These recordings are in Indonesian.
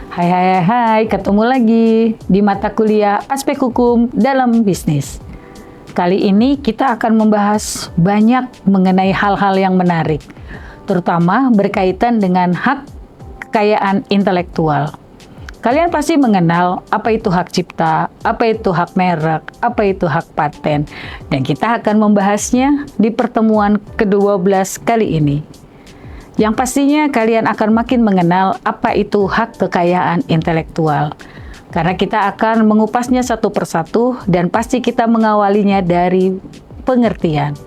Hai, ketemu lagi di mata kuliah Aspek Hukum dalam Bisnis. Kali ini kita akan membahas banyak mengenai hal-hal yang menarik, terutama berkaitan dengan hak kekayaan intelektual. Kalian pasti mengenal apa itu hak cipta, apa itu hak merek, apa itu hak paten, dan kita akan membahasnya di pertemuan ke-12 kali ini. Yang pastinya kalian akan makin mengenal apa itu hak kekayaan intelektual. Karena kita akan mengupasnya satu persatu dan pasti kita mengawalinya dari pengertian.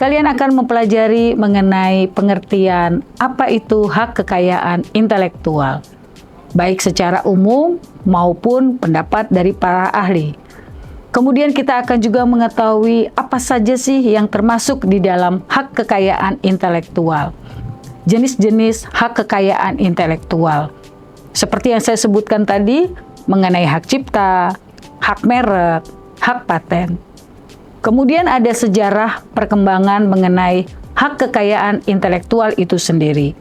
Kalian akan mempelajari mengenai pengertian apa itu hak kekayaan intelektual, baik secara umum maupun pendapat dari para ahli. Kemudian kita akan juga mengetahui apa saja sih yang termasuk di dalam hak kekayaan intelektual. Jenis-jenis hak kekayaan intelektual. Seperti yang saya sebutkan tadi, mengenai hak cipta, hak merek, hak paten. Kemudian ada sejarah perkembangan mengenai hak kekayaan intelektual itu sendiri,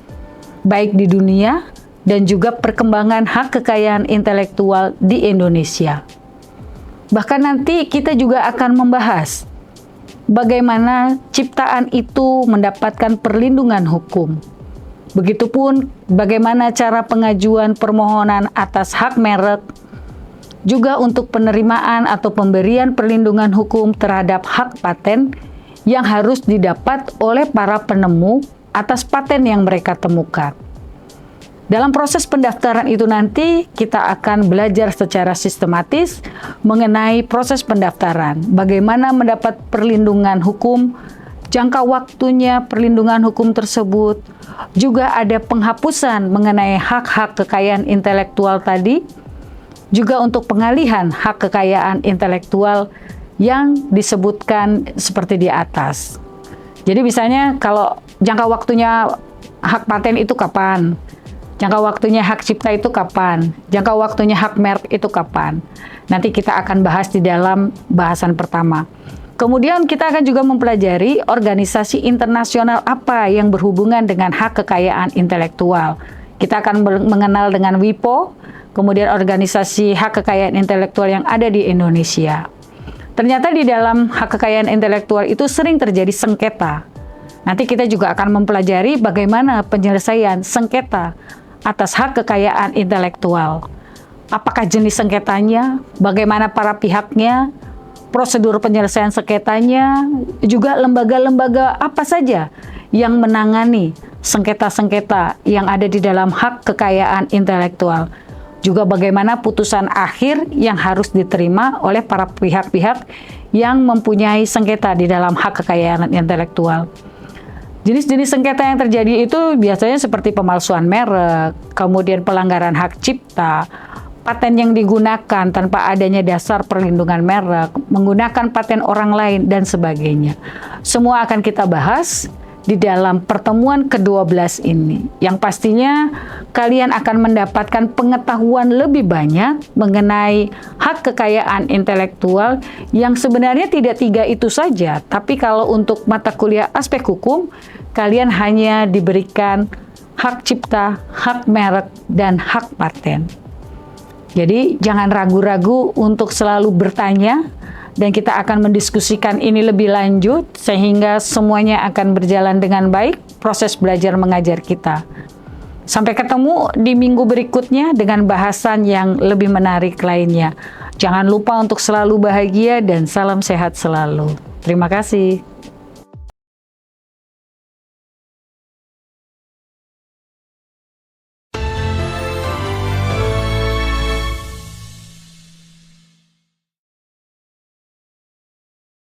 baik di dunia dan juga perkembangan hak kekayaan intelektual di Indonesia. Bahkan nanti kita juga akan membahas bagaimana ciptaan itu mendapatkan perlindungan hukum. Begitupun bagaimana cara pengajuan permohonan atas hak merek, juga untuk penerimaan atau pemberian perlindungan hukum terhadap hak paten yang harus didapat oleh para penemu atas paten yang mereka temukan. Dalam proses pendaftaran itu nanti kita akan belajar secara sistematis mengenai proses pendaftaran, bagaimana mendapat perlindungan hukum, jangka waktunya perlindungan hukum tersebut, juga ada penghapusan mengenai hak-hak kekayaan intelektual tadi, juga untuk pengalihan hak kekayaan intelektual yang disebutkan seperti di atas. Jadi misalnya kalau jangka waktunya hak paten itu kapan, jangka waktunya hak cipta itu kapan, jangka waktunya hak merek itu kapan. Nanti kita akan bahas di dalam bahasan pertama. Kemudian kita akan juga mempelajari organisasi internasional apa yang berhubungan dengan hak kekayaan intelektual. Kita akan mengenal dengan WIPO, kemudian organisasi hak kekayaan intelektual yang ada di Indonesia. Ternyata di dalam hak kekayaan intelektual itu sering terjadi sengketa. Nanti kita juga akan mempelajari bagaimana penyelesaian sengketa atas hak kekayaan intelektual. Apakah jenis sengketanya, bagaimana para pihaknya, prosedur penyelesaian sengketanya, juga lembaga-lembaga apa saja yang menangani sengketa-sengketa yang ada di dalam hak kekayaan intelektual. Juga bagaimana putusan akhir yang harus diterima oleh para pihak-pihak yang mempunyai sengketa di dalam hak kekayaan intelektual. Jenis-jenis sengketa yang terjadi itu biasanya seperti pemalsuan merek, kemudian pelanggaran hak cipta, paten yang digunakan tanpa adanya dasar perlindungan merek, menggunakan paten orang lain, dan sebagainya. Semua akan kita bahas di dalam pertemuan ke-12 ini. Yang pastinya kalian akan mendapatkan pengetahuan lebih banyak mengenai hak kekayaan intelektual yang sebenarnya tidak tiga itu saja. Tapi kalau untuk mata kuliah aspek hukum, kalian hanya diberikan hak cipta, hak merek, dan hak paten. Jadi jangan ragu-ragu untuk selalu bertanya, dan kita akan mendiskusikan ini lebih lanjut sehingga semuanya akan berjalan dengan baik proses belajar mengajar kita. Sampai ketemu di minggu berikutnya dengan bahasan yang lebih menarik lainnya. Jangan lupa untuk selalu bahagia dan salam sehat selalu. Terima kasih.